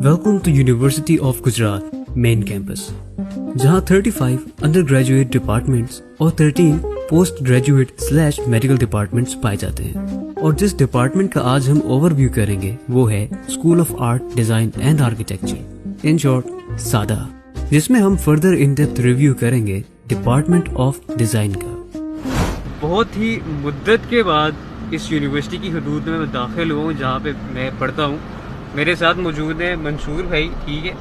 Welcome to University of Gujarat main campus, जहाँ 35 undergraduate departments और 13 post graduate / medical departments पाए जाते हैं और जिस डिपार्टमेंट का आज हम ओवरव्यू करेंगे वो है school of art design and architecture, in short सादा, जिसमें हम फर्दर इन डेप्थ रिव्यू करेंगे डिपार्टमेंट ऑफ डिजाइन का। बहुत ही मुद्दत के बाद इस यूनिवर्सिटी की हदूद में मैं दाखिल हुआ हूँ जहाँ पे मैं पढ़ता हूँ। मेरे साथ मौजूद है मंसूर भाई, ठीक है।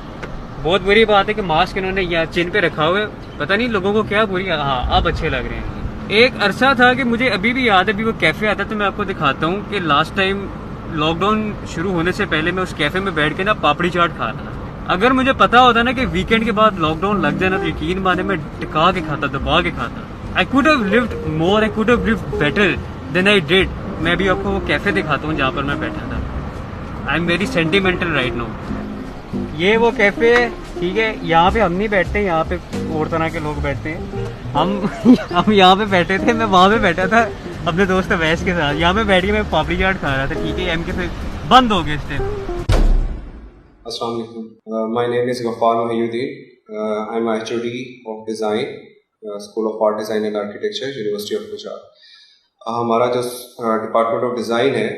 बहुत बुरी बात है कि मास्क इन्होंने यहाँ चिन पे रखा हुआ है, पता नहीं लोगों को क्या बुरी, हाँ आप अच्छे लग रहे हैं। एक अरसा था कि मुझे अभी भी याद है, अभी वो कैफ़े आता तो मैं आपको दिखाता हूँ कि लास्ट टाइम लॉकडाउन शुरू होने से पहले मैं उस कैफ़े में बैठ के ना पापड़ी चाट खा रहा था। अगर मुझे पता होता ना कि वीकेंड के बाद लॉकडाउन लग जाना तो यकीन माने मैं टिका के खाता, दबा के खाता। I could have lived more, I could have lived better than I did. मैं भी आपको वो कैफ़े दिखाता हूँ जहाँ पर मैं बैठा था। I am very sentimental right now. ये वो कैफ़े है, ठीक है। यहाँ पे हम नहीं बैठते, यहाँ पे और तरह के लोग बैठते हैं। हम यहाँ पे बैठे थे, मैं वहाँ पे बैठा था अपने दोस्त अवैस के साथ। यहाँ पे बैठ के मैं पापड़ी चाट खा रहा था, ठीक है। एम के फिर बंद हो गए इस टाइम। अस्सलाम वालेकुम, my name is Gaffar Mohiuddin, I am HOD of design, school of art design and architecture, university of Gujarat. हमारा जो डिपार्टमेंट ऑफ डिज़ाइन है,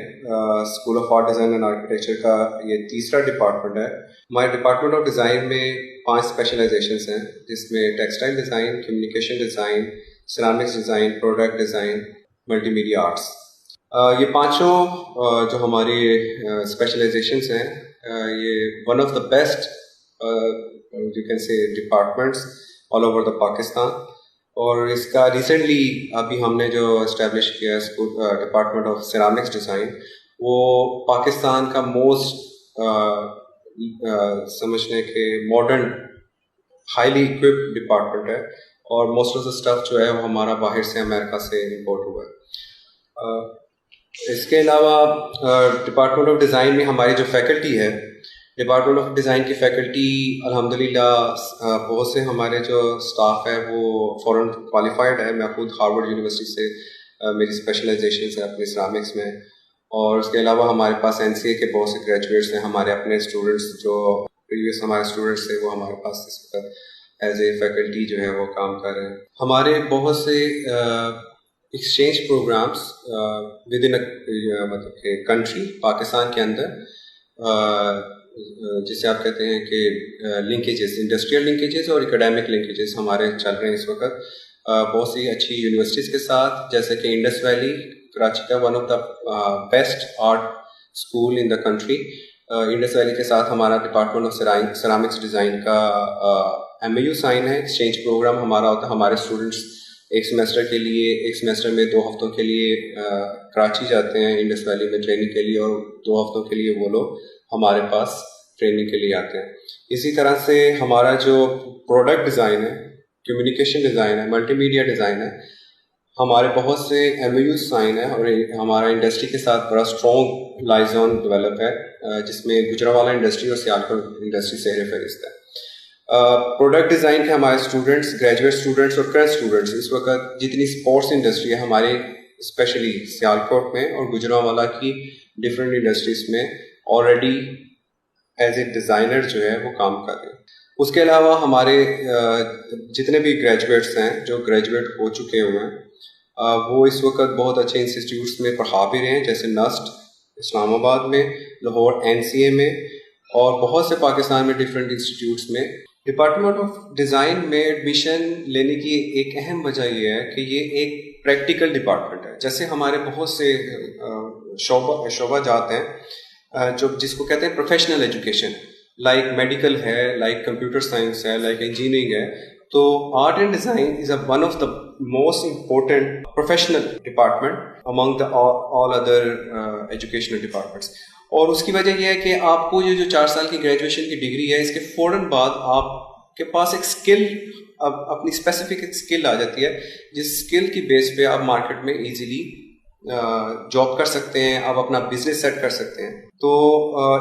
school of art design and architecture का ये तीसरा डिपार्टमेंट है। हमारे डिपार्टमेंट ऑफ डिज़ाइन में 5 स्पेशलाइजेशंस हैं, जिसमें textile design, communication design, ceramics design, product design, multimedia arts. ये पांचों जो हमारी स्पेशलाइजेशंस हैं, ये one of the best you can say departments all over the Pakistan. और इसका रिसेंटली अभी हमने जो इस्टेब्लिश किया है डिपार्टमेंट ऑफ सिरामिक्स डिज़ाइन, वो पाकिस्तान का मोस्ट समझने के मॉडर्न हाईली इक्विप्ड डिपार्टमेंट है। और मोस्ट ऑफ द स्टफ जो है वो हमारा बाहर से, अमेरिका से इंपोर्ट हुआ है। इसके अलावा डिपार्टमेंट ऑफ डिज़ाइन में हमारी जो फैकल्टी है, डिपार्टमेंट ऑफ डिज़ाइन की फैकल्टी अल्हम्दुलिल्लाह बहुत से हमारे जो स्टाफ है वो फॉरेन क्वालिफाइड है। मैं खुद हार्वर्ड यूनिवर्सिटी से मेरी स्पेशलाइजेशन है अपने सिरामिक्स में। और उसके अलावा हमारे पास NCA के बहुत से ग्रेजुएट्स हैं। हमारे अपने स्टूडेंट्स जो प्रीवियस हमारे स्टूडेंट्स थे वो हमारे पास इस वक्त एज ए फैकल्टी जो है वो काम कर रहे हैं। हमारे बहुत से एक्सचेंज प्रोग्राम्स विद इन मतलब कि कंट्री, पाकिस्तान के अंदर, जिसे आप कहते हैं कि लिंकेजेस, इंडस्ट्रियल लिंकेजेस और एकेडमिक लिंकेजेस हमारे चल रहे हैं इस वक्त बहुत सी अच्छी यूनिवर्सिटीज़ के साथ, जैसे कि इंडस वैली कराची का one of the best art school in the country. Indus valley के साथ हमारा डिपार्टमेंट ऑफ सिरामिक्स डिज़ाइन का MOU साइन है। एक्सचेंज प्रोग्राम हमारा होता है, हमारे स्टूडेंट्स एक सेमेस्टर में 2 हफ्तों के लिए कराची जाते हैं इंडस वैली में ट्रेनिंग के लिए, और 2 हफ्तों के लिए वो लोग हमारे पास ट्रेनिंग के लिए आते हैं। इसी तरह से हमारा जो प्रोडक्ट डिज़ाइन है, कम्युनिकेशन डिज़ाइन है, मल्टीमीडिया डिज़ाइन है, हमारे बहुत से MOU साइन है। और हमारा इंडस्ट्री के साथ बड़ा स्ट्रॉन्ग लाइजन डेवलप है, जिसमें गुजरावाला इंडस्ट्री और सियालकोट इंडस्ट्री से फहरिस्त है। प्रोडक्ट डिज़ाइन के हमारे स्टूडेंट्स, ग्रेजुएट स्टूडेंट्स और करंट स्टूडेंट्स, इस वक्त जितनी स्पोर्ट्स इंडस्ट्री है हमारे स्पेशली सियालकोट में और गुजरावाला की डिफरेंट इंडस्ट्रीज में ऑलरेडी एज ए डिज़ाइनर जो है वो काम कर रहे हैं। उसके अलावा हमारे जितने भी ग्रेजुएट्स हैं जो ग्रेजुएट हो चुके हुए हैं, वो इस वक्त बहुत अच्छे इंस्टीट्यूट्स में पढ़ा भी रहे हैं, जैसे नस्ट इस्लामाबाद में, लाहौर NCA में, और बहुत से पाकिस्तान में डिफरेंट इंस्टीट्यूट्स में। डिपार्टमेंट ऑफ डिज़ाइन में एडमिशन लेने की एक अहम वजह यह है कि ये एक प्रैक्टिकल डिपार्टमेंट है। जैसे हमारे बहुत से शोबा जाते हैं जो जिसको कहते हैं प्रोफेशनल एजुकेशन, लाइक मेडिकल है, लाइक कंप्यूटर साइंस है, लाइक इंजीनियरिंग है। तो art and design is one of the most important professional department among the all other educational departments. और उसकी वजह यह है कि आपको ये जो 4 साल की ग्रेजुएशन की डिग्री है, इसके फ़ौरन बाद आपके पास एक स्किल, अपनी स्पेसिफिक एक स्किल आ जाती है, जिस स्किल की बेस पे आप मार्केट में ईजीली जॉब कर सकते हैं, आप अपना बिजनेस सेट कर सकते हैं। तो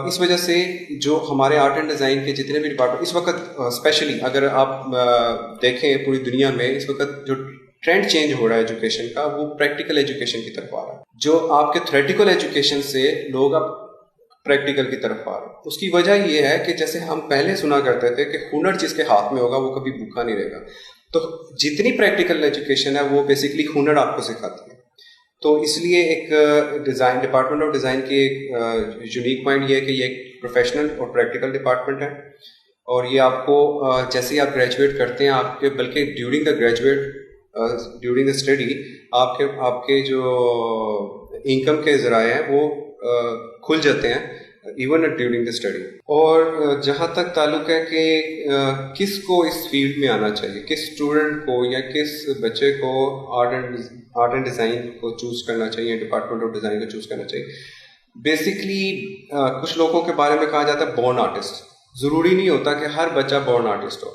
इस वजह से जो हमारे आर्ट एंड डिज़ाइन के जितने भी डिपार्टमेंट इस वक्त स्पेशली अगर आप देखें पूरी दुनिया में, इस वक्त जो ट्रेंड चेंज हो रहा है एजुकेशन का, वो प्रैक्टिकल एजुकेशन की तरफ आ रहा है। जो आपके थ्योरेटिकल एजुकेशन से लोग अब پریکٹیکل کی طرف آ رہے ہیں. اس کی وجہ یہ ہے کہ جیسے ہم پہلے سنا کرتے تھے کہ ہنر جس کے ہاتھ میں ہوگا وہ کبھی بھوکا نہیں رہے گا. تو جتنی پریکٹیکل ایجوکیشن ہے وہ بیسکلی ہنر آپ کو سکھاتی ہے. تو اس لیے ایک ڈیزائن ڈپارٹمنٹ آف ڈیزائن کی ایک یونیک پوائنٹ یہ ہے کہ یہ ایک پروفیشنل اور پریکٹیکل ڈپارٹمنٹ ہے. اور یہ آپ کو جیسے ہی آپ گریجویٹ کرتے ہیں آپ کے بلکہ ڈیورنگ دا اسٹڈی آپ کے جو انکم کے ذرائع ہیں وہ کھل جاتے ہیں ایون ڈیورنگ دا اسٹڈی. اور جہاں تک تعلق ہے کہ کس کو اس فیلڈ میں آنا چاہیے, کس اسٹوڈنٹ کو یا کس بچے کو آرٹ اینڈ ڈیزائن کو چوز کرنا چاہیے, ڈپارٹمنٹ آف ڈیزائن کو چوز کرنا چاہیے. بیسکلی کچھ لوگوں کے بارے میں کہا جاتا ہے بورن آرٹسٹ. ضروری نہیں ہوتا کہ ہر بچہ بورن آرٹسٹ ہو,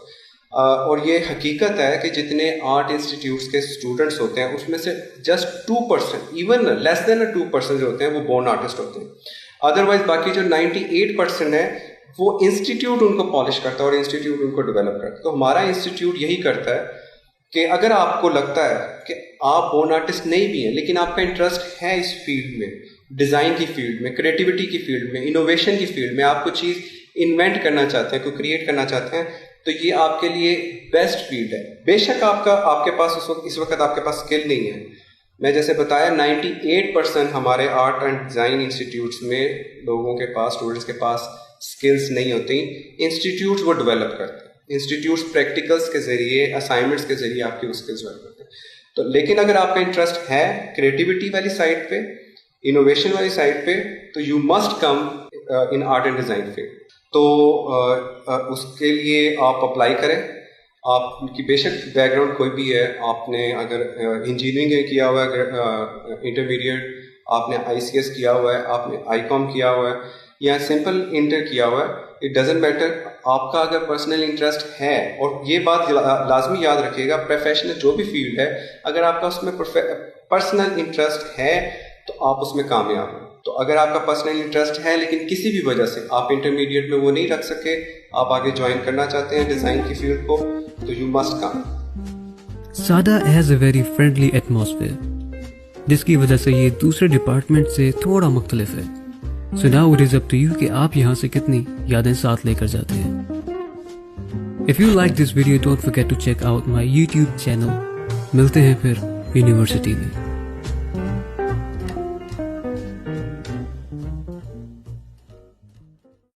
اور یہ حقیقت ہے کہ جتنے آرٹ انسٹیٹیوٹس کے اسٹوڈنٹس ہوتے ہیں اس میں سے جسٹ 2%, ایون لیس دین 2% جو ہوتے ہیں وہ بورن آرٹسٹ ہوتے ہیں. ادروائز باقی جو 98% ہے وہ انسٹیٹیوٹ ان کو پالش کرتا ہے اور انسٹیٹیوٹ ان کو ڈیولپ کرتا ہے. تو ہمارا انسٹیٹیوٹ یہی کرتا ہے کہ اگر آپ کو لگتا ہے کہ آپ بورن آرٹسٹ نہیں بھی ہیں لیکن آپ کا انٹرسٹ ہے اس فیلڈ میں, ڈیزائن کی فیلڈ میں, کریٹیوٹی کی فیلڈ میں, انوویشن کی فیلڈ میں, آپ کو چیز انوینٹ کرنا چاہتے ہیں, کوئی کریٹ کرنا چاہتے ہیں, تو یہ آپ کے لیے بیسٹ فیلڈ ہے. بے شک آپ کے پاس اس وقت آپ کے پاس اسکل نہیں ہے. میں جیسے بتایا 98% ہمارے آرٹ اینڈ ڈیزائن انسٹیٹیوٹس میں لوگوں کے پاس, اسٹوڈنٹس کے پاس اسکلس نہیں ہوتی. انسٹیٹیوٹس وہ ڈیولپ کرتے ہیں, انسٹیٹیوٹس پریکٹیکلس کے ذریعے, اسائنمنٹس کے ذریعے آپ کی اسکلس ڈیولپ کرتے ہیں. تو لیکن اگر آپ کا انٹرسٹ ہے کریٹیوٹی والی سائڈ پہ, انوویشن والی سائڈ پہ, تو you must come in art and design field. تو اس کے لیے آپ اپلائی کریں. آپ کی بے شک بیک گراؤنڈ کوئی بھی ہے, آپ نے اگر انجینئرنگ کیا ہوا ہے, انٹرمیڈیٹ آپ نے ICS کیا ہوا ہے, آپ نے ICOM کیا ہوا ہے یا سمپل انٹر کیا ہوا ہے, اٹ ڈزنٹ میٹر. آپ کا اگر پرسنل انٹرسٹ ہے, اور یہ بات لازمی یاد رکھیے گا, پروفیشنل جو بھی فیلڈ ہے اگر آپ کا اس میں پرسنل انٹرسٹ ہے تو آپ اس میں کامیاب ہیں. تو اگر آپ کا پرسنل انٹرسٹ ہے لیکن کسی بھی وجہ سے آپ انٹرمیڈیٹ میں وہ نہیں رکھ سکے, آپ آگے جوائن کرنا چاہتے ہیں ڈیزائن کی فیلڈ کو, تو you must come. Sada has a very friendly atmosphere, جس کی وجہ سے یہ دوسرے ڈپارٹمنٹ سے تھوڑا مختلف ہے. So now it is up to you کہ آپ یہاں سے کتنی یادیں ساتھ لے کر جاتے ہیں. If you like this video don't forget to check out my YouTube channel. ملتے ہیں پھر یونیورسٹی میں.